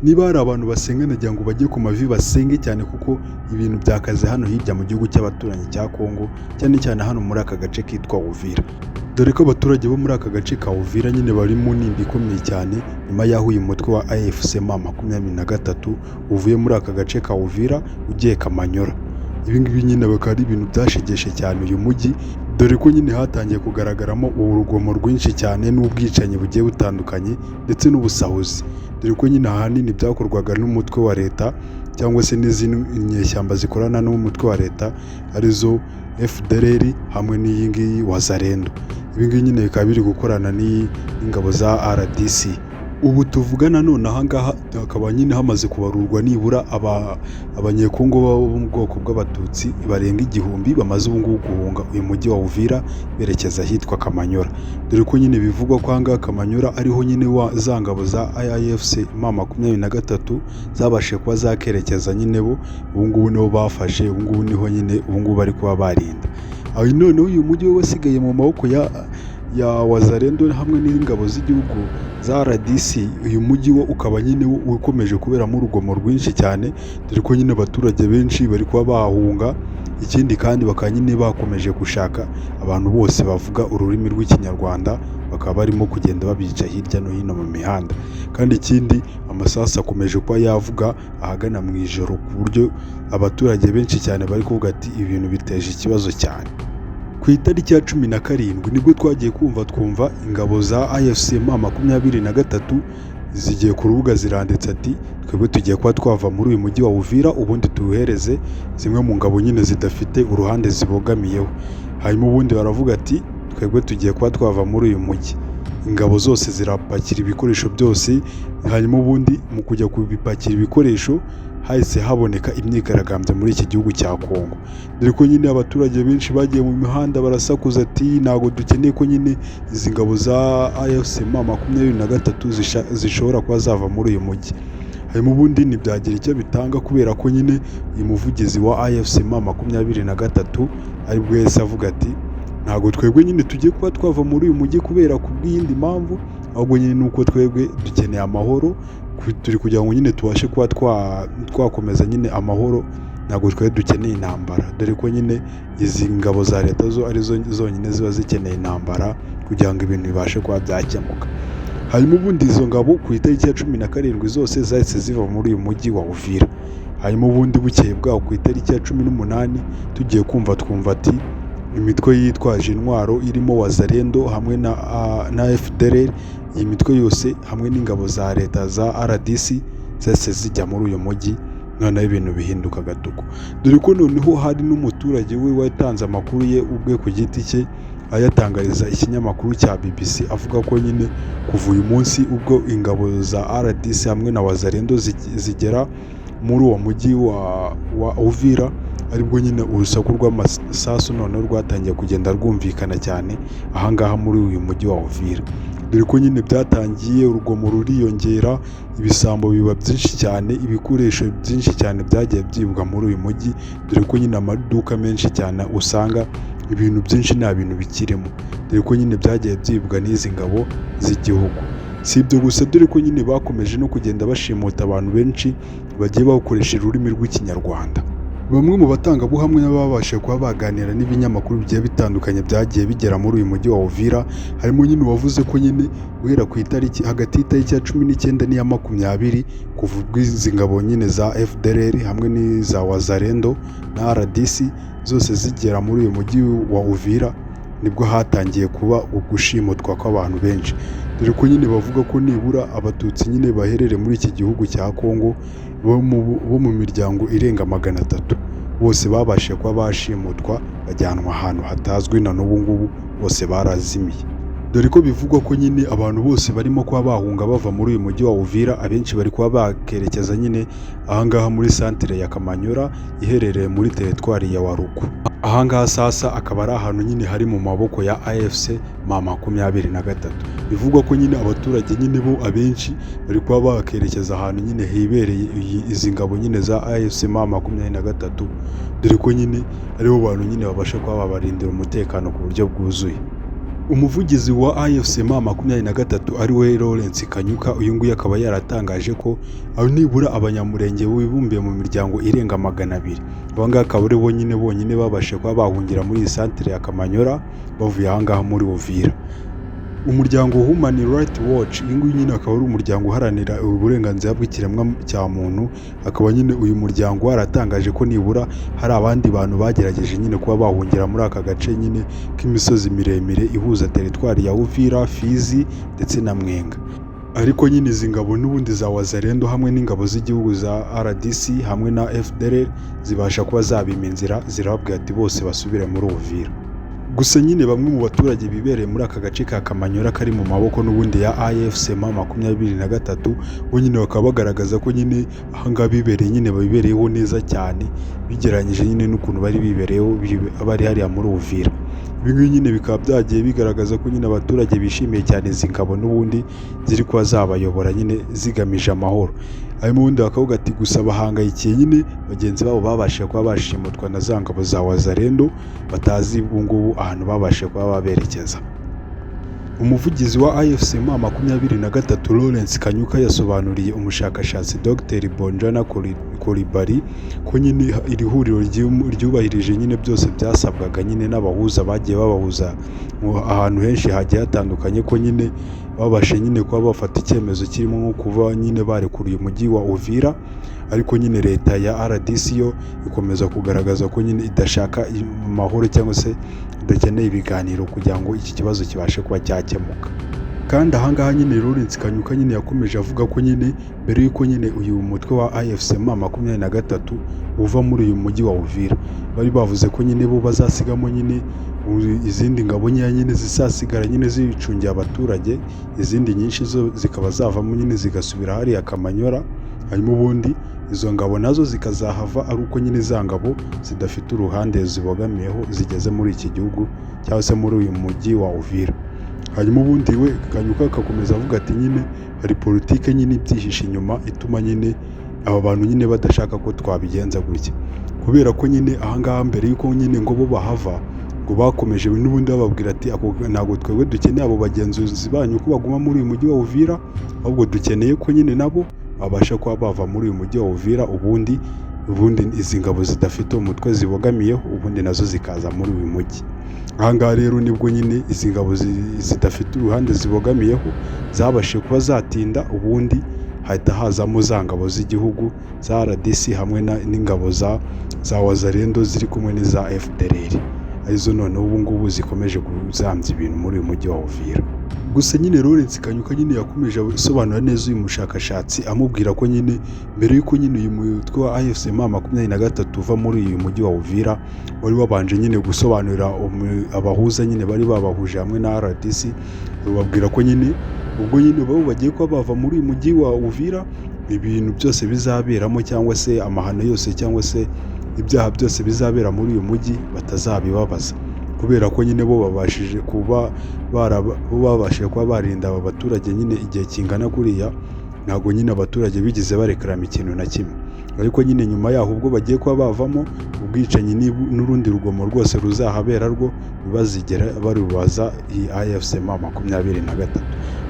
niba hari abantu basenga nagira ngo bajye ku mavi basenge cyane, kuko ibintu byakaze hano hirya mu gihugu cy'abaturanyi cya Kongo, cyane cyane hano muri aka gace kitwa Uvira. Dore ko abaturage bo muri aka gace ka Uvira nyine bari mu nimba ikomeye cyane nyuma y'aho uyu mutwe wa AFC M23 uvuye muri aka gace ka Uvira ugiye Kamanyola. Ibi ngibi nyine bakaba ari ibintu byashegeshe cyane uyu mujyi, dore ko nyine hatangiye kugaragaramo urugomo rwinshi cyane n'ubwicanyi bugiye butandukanye ndetse n'ubusahuzi, dore ko nyine ahanini byakorwaga n'umutwe wa leta cyangwa se n'izindi nyeshyamba zikorana n'umutwe wa leta arizo FDLR hamwe n'iyi ngiyi Wazalendo. Ibi ngibi nyine bikaba biri gukorana n'ingabo za RDC. Ubu tuvugana none aha ngaha hakaba nyine hamaze kubarurwa nibura abanyekongo bo mu bwoko bw'abatutsi barenga 1000 bamaze ubu ngubu guhunga uyu mujyi wa Uvira berekeza ahitwa Kamanyola, dore ko nyine bivugwa ko aha ngaha Kamanyola ariho nyine za ngabo za AFC M23 zabashije kuba zakerekeza nyine bo ubu ngubu nibo bafashe, ubu ngubu niho nyine ubu ngubu bari kuba barinda. Aho none uyu mujyi we wasigaye mu maboko ya Wazalendo hamwe n'ingabo z'igihugu za RDC. Uyu mujyi wo ukaba nyine ukomeje kuberamo urugomo rwinshi cyane, dore ko nyine abaturage benshi bari kuba bahunga. Ikindi kandi bakaba nyine bakomeje gushaka abantu bose bavuga ururimi rw'ikinyarwanda, bakaba barimo kugenda babica hirya no hino mu mihanda. Kandi ikindi, amasasu akomeje kuba yavuga ahagana mu ijoro, ku buryo abaturage benshi cyane bari kuvuga ati ibintu biteje ikibazo cyane. Ku itariki ya 17 nibwo twagiye twumva ingabo za AFC M23 zigiye ku rubuga ziranditse ati twebwe tugiye kuba twava muri uyu mujyi wa Uvira, ubundi tuwuhereze zimwe mu ngabo nyine zidafite uruhande zibogamiyeho. Hanyuma ubundi baravuga ati twebwe tugiye kuba twava muri uyu mujyi. Ingabo zose zirapakira ibikoresho byose, hanyuma ubundi mu kujya kubipakira ibikoresho hahise haboneka imyigaragambyo muri iki gihugu cya Kongo, dore ko nyine abaturage benshi bagiye mu mihanda barasakuza ati ntago dukeneye ko nyine izi ngabo za AFC M23 zishobora kuba zava muri uyu mujyi. Hanyuma ubundi ntibyagira icyo bitanga, kubera ko nyine uyu muvugizi wa AFC M23 aribwo yahise avuga ati ntago twebwe nyine tugiye kuba twava muri uyu mujyi kubera kubw'iyindi mpamvu, ahubwo nyine nuko twebwe dukeneye amahoro, turi kugira ngo nyine tubashe kuba twakomeza nyine amahoro, ntabwo twari dukeneye intambara, dore ko nyine izi ngabo za leta zo arizo zonyine ziba zikeneye intambara kugira ngo ibintu bibashe kuba byakemuka. Hanyuma ubundi izo ngabo ku itariki ya 17 zose zahise ziva muri uyu mujyi wa Uvira. Hanyuma ubundi bukeye bwaho ku itariki ya 18 tugiye twumva ati imitwe yitwaje intwaro irimo Wazalendo hamwe na FDLR, iyi mitwe yose hamwe n'ingabo za leta za RDC zose zijya muri uyu mujyi. Noneho ibintu bihinduka gatuko, dore ko noneho hari n'umuturage we watanze amakuru ye ubwe ku giti cye ayatangariza ikinyamakuru cya BBC, avuga ko nyine kuva uyu munsi ubwo ingabo za RDC hamwe na Wazalendo zigera muri uwo mujyi wa Uvira, aribwo nyine urusaku rw'amasasu noneho rwatangiye kugenda rwumvikana cyane ahangaha muri uyu mujyi wa Uvira, dore ko nyine byatangiye urugomo ruriyongera, ibisambo biba byinshi cyane, ibikoresho byinshi cyane byagiye byibwa muri uyu mujyi, dore ko nyine amaduka menshi cyane usanga ibintu byinshi nta bintu bikirimo, dore ko nyine byagiye byibwa n'izi ngabo z'igihugu. Si ibyo gusa, dore ko nyine bakomeje no kugenda bashimuta abantu benshi bagiye bakoresha ururimi rw'ikinyarwanda. Bamwe mu batangabuhamya babashije kuba baganira n'ibinyamakuru bigiye bitandukanye byagiye bigera muri uyu mujyi wa Uvira, harimo nyine wavuze ko nyine guhera ku itariki hagati y'itariki ya 19 n'iya 20 kuva ubwo izi ngabo nyine za FDLR hamwe n'iza Wazalendo na RDC zose zigera muri uyu mujyi wa Uvira, nibwo hatangiye kuba ugushimutwa kw'abantu benshi, dore ko nyine bavuga ko nibura abatutsi nyine baherere muri iki gihugu cya Kongo bo mu miryango irenga 300 bose babashije kuba bashimutwa bajyanwa ahantu hatazwi, na n'ubu ngubu bose barazimiye. Dore ko bivugwa ko nyine abantu bose barimo kuba bahunga bava muri uyu mujyi wa Uvira, abenshi bari kuba bakerekeza nyine ahangaha muri santere ya Kamanyola iherereye muri teritwari ya Waruku. Ahangaha sasa akaba ari ahantu nyine hari mu maboko ya AFC M23. Bivugwa ko nyine abaturage nyine bo abenshi bari kuba bakerekeza ahantu nyine hibereye izi ngabo nyine za AFC M23, dore ko nyine aribo bantu nyine babasha kuba babarindira umutekano ku buryo bwuzuye. Umuvugizi wa AFC M23 ari we Lawrence Kanyuka, uyu nguyu akaba yaratangaje ko nibura abanyamurenge bibumbiye mu miryango irenga 200 aba ngaba akaba ari bonyine babashe kuba bahungira muri iyi santere ya Kamanyola bavuye aha ngaha muri Uvira. Umuryango Human Rights Watch uyu nguyu nyine akaba ari umuryango uharanira uburenganzira bw'ikiremwa cya muntu, akaba nyine uyu muryango waratangaje ko nibura hari abandi bantu bagerageje nyine kuba bahungira muri aka gace nyine k'imisozi miremire ihuza teritwari ya Uvira, Fizi ndetse na Mwenga, ariko nyine izi ngabo n'ubundi za Wazalendo hamwe n'ingabo z'igihugu za RDC hamwe na FDLR zibasha kuba zabima inzira, zirababwira ati bose basubire muri Uvira. Gusa nyine bamwe mu baturage bibereye muri aka gace ka Kamanyola kari mu maboko n'ubundi ya AFC M23 bo nyine bakaba bagaragaza ko nyine aha ngaha bibereye nyine babibereyeho neza cyane bigereranyije nyine n'ukuntu bari bibereyeho bari hariya muri Uvira. Ibi ngibi nyine bikaba byagiye bigaragaza ko nyine abaturage bishimiye cyane izi ngabo n'ubundi ziri kuba zabayobora nyine zigamije amahoro. Hanyuma ubundi bakavuga ati gusa bahangayikiye nyine bagenzi babo babashije kuba bashimutwa na za ngabo za Wazalendo batazi ubu ngubu ahantu babashije kuba baberekeza. Umuvugizi wa AFC M23 Lawrence Kanyuka yasobanuriye umushakashatsi Dr Bonjana Kolibari ko nyine iri huriro ryubahirije nyine byose byasabwaga nyine n'abahuza bagiye babahuza ahantu henshi hagiye hatandukanye, ko nyine babashe nyine kuba bafata icyemezo kirimo nko kuva nyine barekuriye umujyi wa Uvira, ariko nyine leta ya RDC yo ikomeza kugaragaza ko nyine idashaka amahoro cyangwa se idakeneye ibiganiro kugira ngo iki kibazo kibashe kuba cyakemuka. Kandi aha ngaha nyine Lawrence Kanyuka nyine yakomeje avuga ko nyine mbere y'uko nyine uyu mutwe wa AFC M23 uva muri uyu mujyi wa Uvira, bari bavuze ko nyine bo bazasigamo nyine izindi ngabo nyine zisasigara nyine zicungiye abaturage, izindi nyinshi zo zikaba zavamo nyine zigasubira hariya Kamanyola, hanyuma ubundi izo ngabo nazo zikazahava ari uko nyine za ngabo zidafite uruhande zibogamiyeho zigeze muri iki gihugu cyangwa se muri uyu mujyi wa Uvira. Hanyuma ubundi we Kanyuka akakomeza avuga ati nyine hari politike nyine ibyihishe inyuma ituma nyine aba bantu nyine badashaka ko twabigenza gutya, kubera ko nyine aha ngaha mbere y'uko nyine ngo bo bahava ngo bakomeje n'ubundi bababwira ati ntabwo twebwe dukeneye abo bagenzuzi banyu ko baguma muri uyu mujyi wa Uvira, ahubwo dukeneye ko nyine nabo babasha kuba bava muri uyu mujyi wa Uvira, ubundi izi ngabo zidafite umutwe zibogamiyeho ubundi nazo zikaza muri uyu mujyi. Aha ngaha rero nibwo nyine izi ngabo zidafite uruhande zibogamiyeho zabashije kuba zatinda, ubundi hahita hazamo za ngabo z'igihugu za RDC hamwe n'ingabo za Wazalendo ziri kumwe n'iza FDLR, arizo noneho ubu ngubu zikomeje kuzambya ibintu muri uyu mujyi wa Uvira. Gusa nyine Lawrence Kanyuka nyine yakomeje asobanura neza uyu mushakashatsi amubwira ko nyine mbere y'uko nyine uyu mutwe wa AFC M23 uva muri uyu mujyi wa Uvira wari wabanje nyine gusobanurira abahuza nyine bari babahuje hamwe na RDC, bababwira ko nyine ubwo nyine bo bagiye kuba bava muri uyu mujyi wa Uvira ibintu byose bizaberamo cyangwa se amahano yose cyangwa se ibyaha byose bizabera muri uyu mujyi batazabibabaza, kubera ko nyine bo babashije kuba babashije kuba barinda aba baturage nyine igihe kingana kuriya, ntabwo nyine abaturage bigize barekarama ikintu na kimwe. Ariko nyine nyuma yaho ubwo bagiye kuba bavamo ubwicanyi n'urundi rugomo rwose ruzahabera rwo ntibazigera barubaza iyi AFC M23,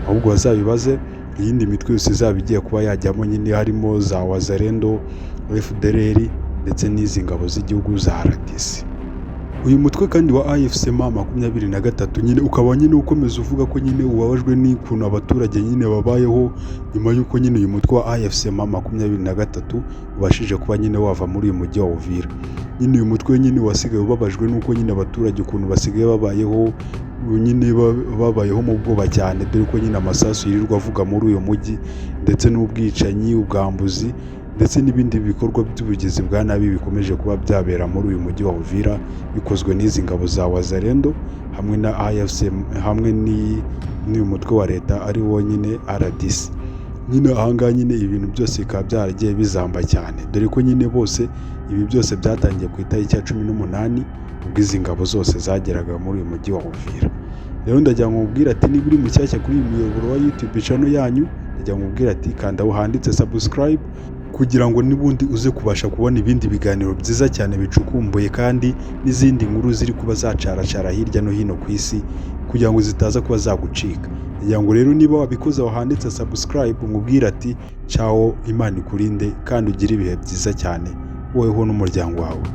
ahubwo bazabibaze iyindi mitwe yose izaba igiye kuba yajyamo nyine harimo za Wazalendo, FDLR ndetse n'izi ngabo z'igihugu za RDC. Uyu mutwe kandi wa AFC M23 nyine ukaba nyine ukomeza uvuga ko nyine ubabajwe n'ukuntu abaturage nyine babayeho nyuma y'uko nyine uyu mutwe wa AFC M23 ubashije kuba nyine wava muri uyu mujyi wa Uvira. Nyine uyu mutwe nyine wasigaye ubabajwe n'uko nyine abaturage ukuntu basigaye babayeho nyine babayeho mu bwoba cyane, dore ko nyine amasasu yirirwa avuga muri uyu mujyi ndetse n'ubwicanyi, ubwambuzi ndetse n'ibindi bikorwa by'ubugizi bwa nabi bikomeje kuba byabera muri uyu mujyi wa Uvira bikozwe n'izi ngabo za Wazalendo hamwe na AFC hamwe n'uyu mutwe wa leta ari wo nyine RDC. Nyine aha ngaha nyine ibintu byose bikaba byaragiye bizamba cyane, dore ko nyine bose ibi byose byatangiye ku itariki ya 18 ubwo izi ngabo zose zageraga muri uyu mujyi wa Uvira. Rero ndagira ngo mubwire ati niba uri mushyashya kuri uyu muyoboro wa YouTube channel yanyu, ndagira ngo mubwire ati kanda aho handitse subscribe kugira ngo nibundi uze kubasha kubona ibindi biganiro byiza cyane bicukumbuye kandi n'izindi nkuru ziri kuba zacaracara hirya no hino ku isi kugira ngo zitaza kuba zagucika. Kugira ngo rero niba wabikoze aho handitse subscribe umubwire ati ciao, Imana ikurinde kandi ugire ibihe byiza cyane woweho n'umuryango wawe.